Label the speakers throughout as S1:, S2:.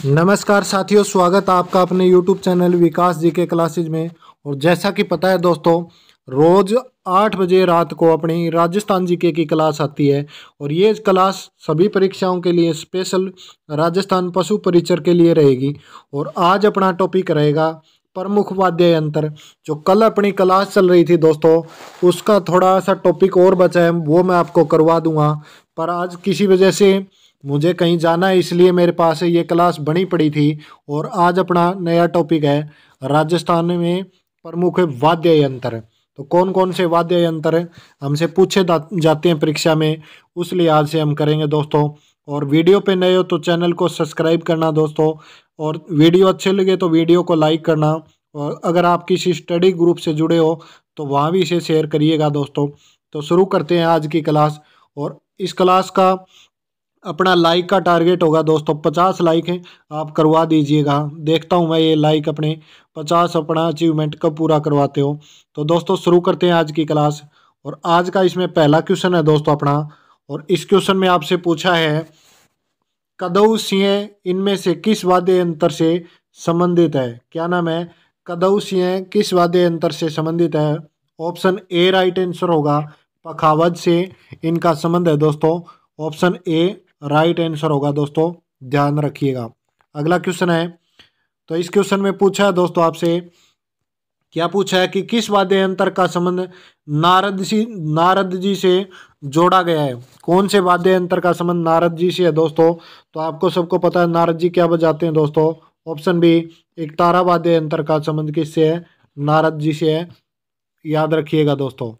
S1: नमस्कार साथियों, स्वागत है आपका अपने YouTube चैनल विकास जी के क्लासेज में। और जैसा कि पता है दोस्तों, रोज 8 बजे रात को अपनी राजस्थान जीके की क्लास आती है और ये क्लास सभी परीक्षाओं के लिए स्पेशल राजस्थान पशु परिचर के लिए रहेगी। और आज अपना टॉपिक रहेगा प्रमुख वाद्य यंत्र। जो कल अपनी क्लास चल रही थी दोस्तों, उसका थोड़ा सा टॉपिक और बचा है, वो मैं आपको करवा दूंगा। पर आज किसी वजह से मुझे कहीं जाना है, इसलिए मेरे पास ये क्लास बनी पड़ी थी। और आज अपना नया टॉपिक है राजस्थान में प्रमुख वाद्य यंत्र। तो कौन कौन से वाद्य यंत्र हमसे पूछे जाते हैं परीक्षा में, उस लिहाज से हम करेंगे दोस्तों। और वीडियो पे नए हो तो चैनल को सब्सक्राइब करना दोस्तों, और वीडियो अच्छे लगे तो वीडियो को लाइक करना। और अगर आप किसी स्टडी ग्रुप से जुड़े हो तो वहाँ भी इसे शेयर करिएगा दोस्तों। तो शुरू करते हैं आज की क्लास। और इस क्लास का अपना लाइक का टारगेट होगा दोस्तों 50 लाइक है, आप करवा दीजिएगा। देखता हूँ मैं ये लाइक अपने 50 अपना अचीवमेंट कब पूरा करवाते हो। तो दोस्तों शुरू करते हैं आज की क्लास। और आज का इसमें पहला क्वेश्चन है दोस्तों अपना। और इस क्वेश्चन में आपसे पूछा है कदऊ सिंह इनमें से किस वाद्य यंत्र से संबंधित है। क्या नाम है? कदऊ सिंह किस वाद्य यंत्र से संबंधित है? ऑप्शन ए राइट आंसर होगा, पखावज से इनका संबंध है दोस्तों। ऑप्शन ए राइट आंसर होगा दोस्तों, ध्यान रखिएगा। अगला क्वेश्चन है, तो इस क्वेश्चन में पूछा है दोस्तों आपसे, क्या पूछा है कि किस वाद्य यंत्र का संबंध नारद जी से जोड़ा गया है। कौन से वाद्य यंत्र का संबंध नारद जी से है दोस्तों? तो आपको सबको पता है नारद जी क्या बजाते हैं दोस्तों। ऑप्शन बी एक तारा वाद्य यंत्र का संबंध किससे है? नारद जी से है, याद रखिएगा दोस्तों।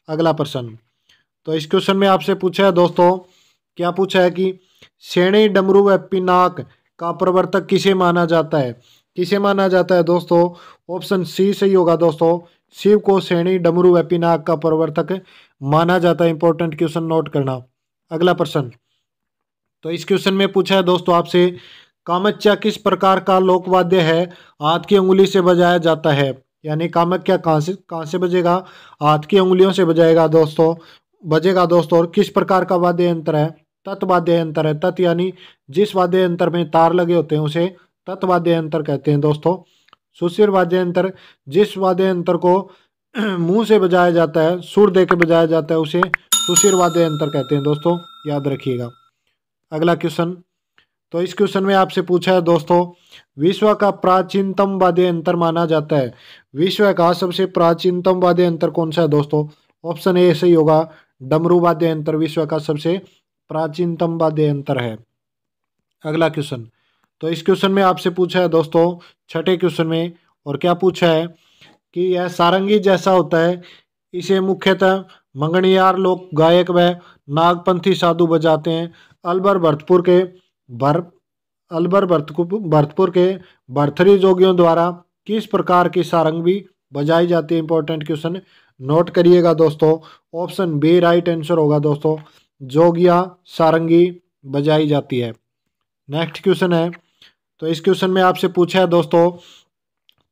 S1: अगला प्रश्न, तो इस क्वेश्चन में आपसे पूछा है दोस्तों, क्या पूछा है कि सेणी डमरू व पिनाक का प्रवर्तक किसे माना जाता है। किसे माना जाता है दोस्तों? ऑप्शन सी सही होगा दोस्तों, शिव को सेणी डमरू व पिनाक का प्रवर्तक माना जाता है। इंपॉर्टेंट क्वेश्चन नोट करना। अगला प्रश्न, तो इस क्वेश्चन में पूछा है दोस्तों आपसे, कामच्चा किस प्रकार का लोकवाद्य है, हाथ की उंगली से बजाया जाता है। यानी कामक्या कहाँ से बजेगा? हाथ की उंगलियों से बजाएगा दोस्तों, बजेगा दोस्तों। और किस प्रकार का वाद्य यंत्र है? तत् वाद्य यंत्र है। तत् यानी जिस वाद्य यंत्र में तार लगे होते हैं उसे तत् वाद्य यंत्र कहते हैं दोस्तों। सुशिर वाद्य यंत्र, जिस वाद्य यंत्र को मुंह से बजाया जाता है, सुर दे के बजाया जाता है, उसे सुशिर वाद्य यंत्र कहते हैं दोस्तों, याद रखिएगा। अगला क्वेश्चन, तो इस क्वेश्चन में आपसे पूछा है दोस्तों, विश्व का प्राचीनतम वाद्य यंत्र माना जाता है। विश्व का सबसे प्राचीनतम वाद्य यंत्र कौन सा है दोस्तों? ऑप्शन ए सही होगा, डमरू वाद्य यंत्र विश्व का सबसे प्राचीनतम वाद्य यंत्र है। अगला क्वेश्चन, तो इस क्वेश्चन में आपसे पूछा है दोस्तों छठे क्वेश्चन में, और क्या पूछा है कि यह सारंगी जैसा होता है, इसे मुख्यतः मंगनियार लोक गायक व नागपंथी साधु बजाते हैं। भरतपुर के भरथरी जोगियों द्वारा किस प्रकार की सारंगी बजाई जाती है। इंपॉर्टेंट क्वेश्चन नोट करिएगा दोस्तों। ऑप्शन बी राइट आंसर होगा दोस्तों, जोगिया सारंगी बजाई जाती है। नेक्स्ट क्वेश्चन है, तो इस क्वेश्चन में आपसे पूछा है दोस्तों,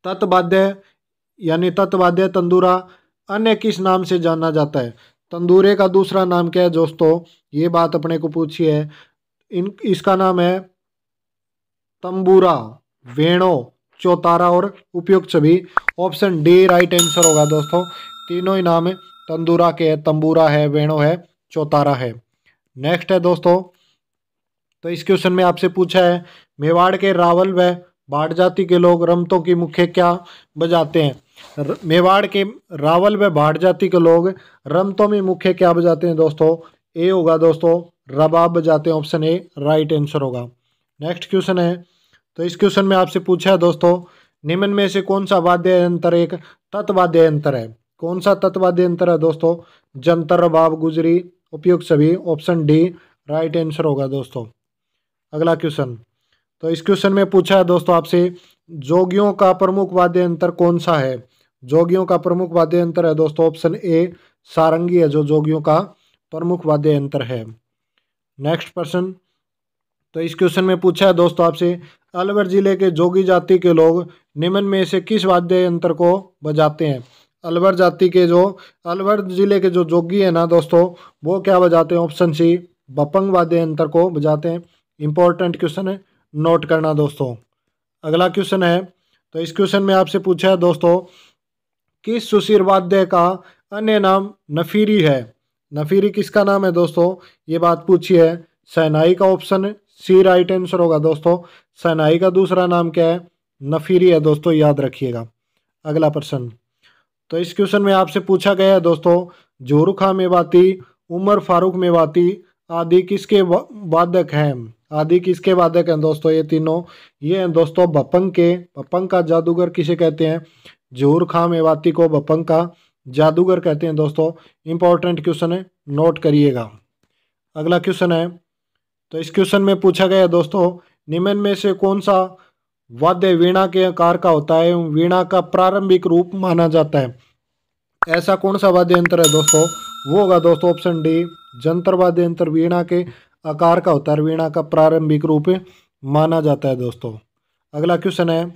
S1: तत्वाद्य यानी तत्वाद्य तंदूरा अन्य किस नाम से जाना जाता है। तंदूरे का दूसरा नाम क्या है दोस्तों? ये बात अपने को पूछी है। इसका नाम है तंबूरा, वेणो, चौतारा और उपयुक्त सभी। ऑप्शन डी राइट आंसर होगा दोस्तों, तीनों ही नाम तंदूरा के है, तंबूरा है, वेणो है, चौतारा है। नेक्स्ट है दोस्तों, तो इस क्वेश्चन में आपसे पूछा है, मेवाड़ के रावल व भाट जाति के लोग रमतों की मुख्य क्या बजाते हैं। मेवाड़ के रावल व भाट जाति के लोग रमतों में मुख्य क्या बजाते हैं दोस्तों? ए होगा दोस्तों, रबाब बजाते हैं। ऑप्शन ए राइट आंसर होगा। नेक्स्ट क्वेश्चन है, तो इस क्वेश्चन में आपसे पूछा है दोस्तों, निम्न में से कौन सा वाद्य यंत्र एक तत्वाद्य यंत्र है। कौन सा तत्वाद्य यंत्र है दोस्तों? जंतर, रबाब, गुजरी, उपयुक्त सभी। ऑप्शन डी राइट आंसर होगा दोस्तों। अगला क्वेश्चन, तो इस क्वेश्चन में पूछा है दोस्तों आपसे, जोगियों का प्रमुख वाद्य यंत्र कौन सा है। जोगियों का प्रमुख वाद्य यंत्र है दोस्तों, ऑप्शन ए सारंगी है जो जोगियों का प्रमुख वाद्य यंत्र है। नेक्स्ट प्रश्न, तो इस क्वेश्चन में पूछा है दोस्तों आपसे, अलवर जिले के जोगी जाति के लोग निम्न में से किस वाद्य यंत्र को बजाते हैं। अलवर जिले के जो जोगी है ना दोस्तों, वो क्या बजाते हैं? ऑप्शन सी बपंग वाद्य यंत्र को बजाते हैं। इंपॉर्टेंट क्वेश्चन है, नोट करना दोस्तों। अगला क्वेश्चन है, तो इस क्वेश्चन में आपसे पूछा है दोस्तों, किस सुशिर वाद्य का अन्य नाम नफीरी है? नफीरी किसका नाम है दोस्तों, ये बात पूछी है। शहनाई का ऑप्शन सी राइट आंसर होगा दोस्तों। शहनाई का दूसरा नाम क्या है? नफीरी है दोस्तों, याद रखिएगा। अगला प्रश्न, तो इस क्वेश्चन में आपसे पूछा गया है दोस्तों, जोरू खां मेवाती, उमर फारूक मेवाती आदि किसके वादक हैं? आदि किसके वादक हैं दोस्तों? ये तीनों ये हैं दोस्तों बपंग के। बपंग का जादूगर किसे कहते हैं? जोहर खां मेवाती को बपंग का जादूगर कहते हैं दोस्तों। इंपॉर्टेंट क्वेश्चन है, नोट करिएगा। अगला क्वेश्चन है, तो इस क्वेश्चन में पूछा गया है दोस्तों, निम्न में से कौन सा वाद्य वीणा के आकार का होता है, वीणा का प्रारंभिक रूप माना जाता है? ऐसा कौन सा वाद्य यंत्र है दोस्तों? वो होगा दोस्तों ऑप्शन डी, जंतर वाद्य यंत्र वीणा के आकार का होता है, वीणा का प्रारंभिक रूप माना जाता है दोस्तों। अगला क्वेश्चन है,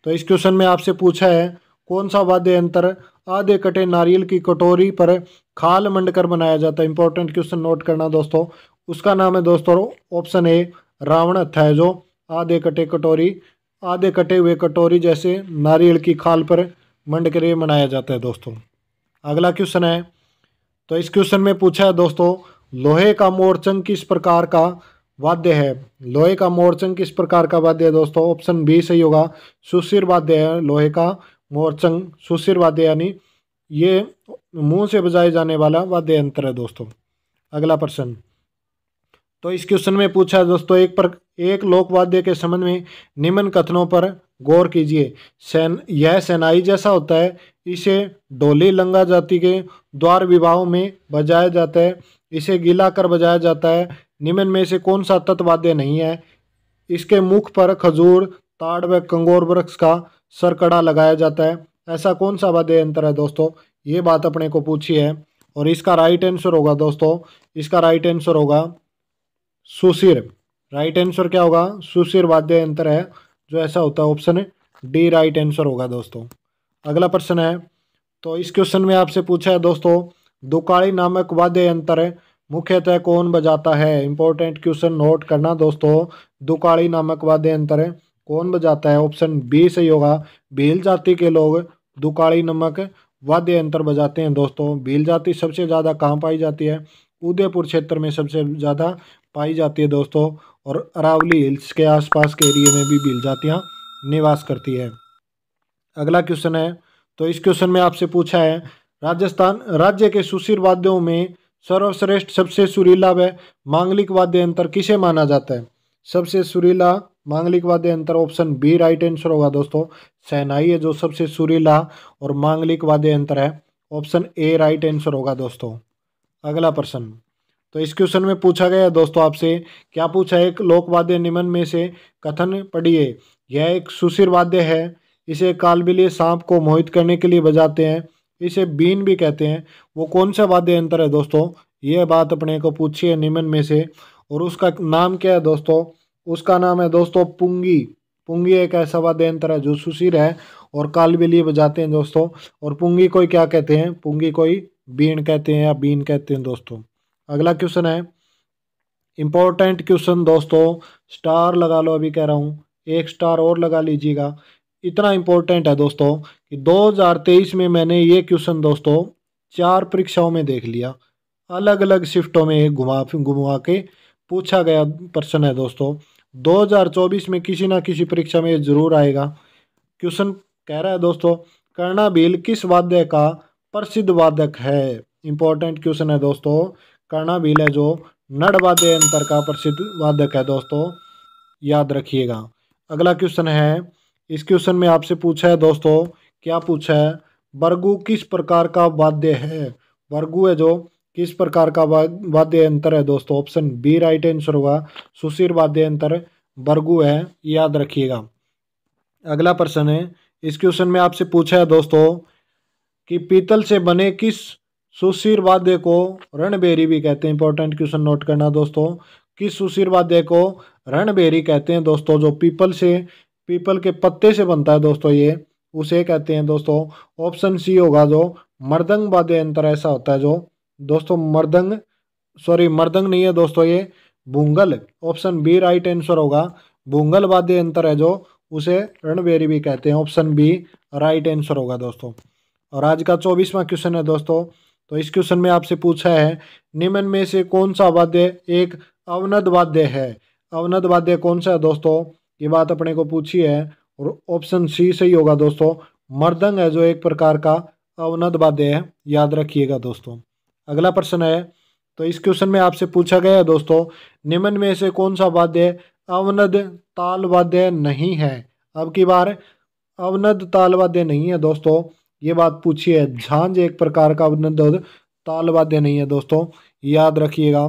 S1: तो इस क्वेश्चन में आपसे पूछा है, कौन सा वाद्य यंत्र आधे कटे नारियल की कटोरी पर खाल मंडकर बनाया जाता है? इंपॉर्टेंट क्वेश्चन नोट करना दोस्तों। उसका नाम है दोस्तों ऑप्शन ए, रावण हत्था है, जो आधे कटे हुए कटोरी जैसे नारियल की खाल पर मंडकर ये बनाया जाता है दोस्तों। अगला क्वेश्चन है, तो इस क्वेश्चन में पूछा है दोस्तों, लोहे का मोरचंग किस प्रकार का वाद्य है? लोहे का मोरचंग किस प्रकार का वाद्य है दोस्तों? ऑप्शन बी सही होगा, सुशिर वाद्य है लोहे का मोरचंग। सुशिर वाद्य यानी ये मुंह से बजाए जाने वाला वाद्य यंत्र है दोस्तों। अगला प्रश्न, तो इस क्वेश्चन में पूछा है दोस्तों, एक लोक वाद्य के संबंध में निम्न कथनों पर गौर कीजिए। यह शहनाई जैसा होता है, इसे डोली लंगा जाति के द्वार विवाहों में बजाया जाता है, इसे गीला कर बजाया जाता है। निम्न में से कौन सा तत्वाद्य नहीं है? इसके मुख पर खजूर, ताड़ व कंगोर वृक्ष का सरकड़ा लगाया जाता है। ऐसा कौन सा वाद्य यंत्र है दोस्तों? ये बात अपने को पूछी है, और इसका राइट आंसर होगा दोस्तों, इसका राइट आंसर होगा सुशिर। राइट आंसर क्या होगा? सुशिर वाद्य यंत्र है जो ऐसा होता है, ऑप्शन डी राइट आंसर होगा दोस्तों। अगला प्रश्न है, तो इस क्वेश्चन में आपसे पूछा है दोस्तों, दुकाड़ी नामक वाद्य यंत्र मुख्यतः कौन बजाता है? इंपॉर्टेंट क्वेश्चन नोट करना दोस्तों, दुकाड़ी नामक वाद्य यंत्र कौन बजाता है? ऑप्शन बी सही होगा, भील जाति के लोग दुकाड़ी नामक वाद्य यंत्र बजाते हैं दोस्तों। भील जाति सबसे ज़्यादा कहाँ पाई जाती है? उदयपुर क्षेत्र में सबसे ज़्यादा पाई जाती है दोस्तों, और अरावली हिल्स के आसपास के एरिया में भी भील जातियाँ निवास करती है। अगला क्वेश्चन है, तो इस क्वेश्चन में आपसे पूछा है, राजस्थान राज्य के सुशिर वाद्यों में सर्वश्रेष्ठ सबसे सुरीला व मांगलिक वाद्य यंत्र किसे माना जाता है? सबसे सुरीला मांगलिक वाद्य यंत्र, ऑप्शन बी राइट आंसर होगा दोस्तों। शहनाई है जो सबसे सुरीला और मांगलिक वाद्य यंत्र है, ऑप्शन ए राइट आंसर होगा दोस्तों। अगला प्रश्न, तो इस क्वेश्चन में पूछा गया है दोस्तों आपसे, क्या पूछा है? एक लोकवाद्य निम्न में से कथन पढ़िए। यह एक सुशिर वाद्य है, इसे कालबेलिया सांप को मोहित करने के लिए बजाते हैं, इसे बीन भी कहते हैं। वो कौन सा वाद्य यंत्र है दोस्तों? ये बात अपने को पूछी है निम्न में से, और उसका नाम क्या है दोस्तों? उसका नाम है दोस्तों पुंगी। पुंगी एक ऐसा वाद्य यंत्र है जो सुशिर है और कालबेलिया बजाते हैं दोस्तों। और पुंगी कोई क्या कहते हैं? पुंगी कोई बीन कहते हैं या बीन कहते हैं दोस्तों। अगला क्वेश्चन है, इंपॉर्टेंट क्वेश्चन दोस्तों, स्टार लगा लो, अभी कह रहा हूँ, एक स्टार और लगा लीजिएगा। इतना इंपॉर्टेंट है दोस्तों कि 2023 में मैंने ये क्वेश्चन दोस्तों 4 परीक्षाओं में देख लिया, अलग अलग शिफ्टों में घुमा घुमा के पूछा गया प्रश्न है दोस्तों। 2024 में किसी ना किसी परीक्षा में जरूर आएगा। क्वेश्चन कह रहा है दोस्तों, कर्णाभील किस वाद्य का प्रसिद्ध वादक है? इंपॉर्टेंट क्वेश्चन है दोस्तों, कर्णाभील है जो नड़ वाद्य यंत्र का प्रसिद्ध वादक है दोस्तों, याद रखिएगा। अगला क्वेश्चन है, इस क्वेश्चन में आपसे पूछा है दोस्तों, क्या पूछा है? बरगू किस प्रकार का वाद्य है? बरगू है जो किस प्रकार का वाद्य यंत्र है दोस्तों? ऑप्शन बी राइट आंसर होगा, सुशिर वाद्य यंत्र बरगू है, याद रखिएगा। अगला प्रश्न है, इस क्वेश्चन में आपसे पूछा है दोस्तों कि पीतल से बने किस सुशिर वाद्य को रणबेरी भी कहते हैं? इंपॉर्टेंट क्वेश्चन नोट करना दोस्तों, किस सुशिर वाद्य को रणबेरी कहते हैं दोस्तों? जो पीपल के पत्ते से बनता है दोस्तों, ये उसे कहते हैं दोस्तों। ऑप्शन सी होगा, जो मृदंग वाद्य यंत्र ऐसा होता है जो दोस्तों मृदंग नहीं है दोस्तों, ये भूंगल। ऑप्शन बी राइट आंसर होगा, भूंगल वाद्य यंत्र है जो उसे रणबेरी भी कहते हैं। ऑप्शन बी राइट आंसर होगा दोस्तों। और आज का 24वां क्वेश्चन है दोस्तों। तो इस क्वेश्चन में आपसे पूछा है निम्न में से कौन सा वाद्य एक अवनद वाद्य है। अवनद वाद्य कौन सा है दोस्तों, ये बात अपने को पूछी है। और ऑप्शन सी सही होगा दोस्तों। मृदंग है जो एक प्रकार का अवनद वाद्य है, याद रखिएगा दोस्तों। अगला प्रश्न है, तो इस क्वेश्चन में आपसे पूछा गया है दोस्तों निम्न में से कौन सा वाद्य अवनद ताल वाद्य नहीं है। अब की बार अवनद ताल वाद्य नहीं है दोस्तों, ये बात पूछी है। झांझ एक प्रकार का अवनद ताल वाद्य नहीं है दोस्तों, याद रखिएगा।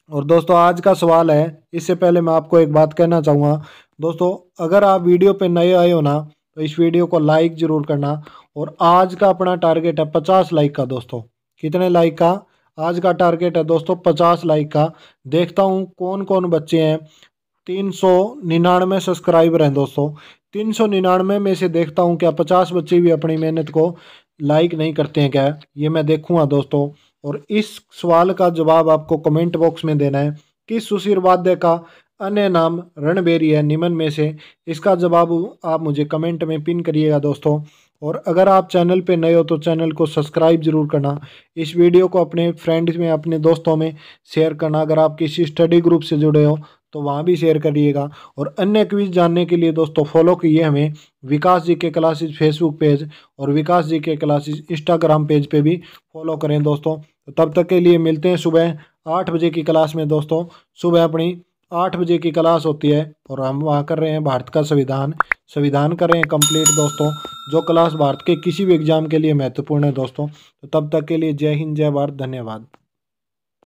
S1: और दोस्तों आज का सवाल है, इससे पहले मैं आपको एक बात कहना चाहूँगा दोस्तों, अगर आप वीडियो पे नए आए हो ना तो इस वीडियो को लाइक ज़रूर करना। और आज का अपना टारगेट है 50 लाइक का दोस्तों। कितने लाइक का? आज का टारगेट है दोस्तों 50 लाइक का। देखता हूँ कौन कौन बच्चे हैं। 399 सब्सक्राइबर हैं दोस्तों। 399 में से देखता हूँ क्या 50 बच्चे भी अपनी मेहनत को लाइक नहीं करते हैं क्या, ये मैं देखूंगा दोस्तों। और इस सवाल का जवाब आपको कमेंट बॉक्स में देना है। किस सुशीर वाद्य का अन्य नाम रणबेरी है निम्न में से, इसका जवाब आप मुझे कमेंट में पिन करिएगा दोस्तों। और अगर आप चैनल पे नए हो तो चैनल को सब्सक्राइब जरूर करना। इस वीडियो को अपने फ्रेंड्स में, अपने दोस्तों में शेयर करना। अगर आप किसी स्टडी ग्रुप से जुड़े हो तो वहाँ भी शेयर करिएगा। और अन्य क्विज जानने के लिए दोस्तों फॉलो कीजिए हमें विकास जी के क्लासेज फेसबुक पेज और विकास जी के क्लासेज इंस्टाग्राम पेज पे भी फॉलो करें दोस्तों। तो तब तक के लिए मिलते हैं सुबह 8 बजे की क्लास में दोस्तों। सुबह अपनी 8 बजे की क्लास होती है और हम वहाँ कर रहे हैं भारत का संविधान कर रहे हैं कंप्लीट दोस्तों, जो क्लास भारत के किसी भी एग्जाम के लिए महत्वपूर्ण है दोस्तों। तो तब तक के लिए जय हिंद, जय भारत, धन्यवाद।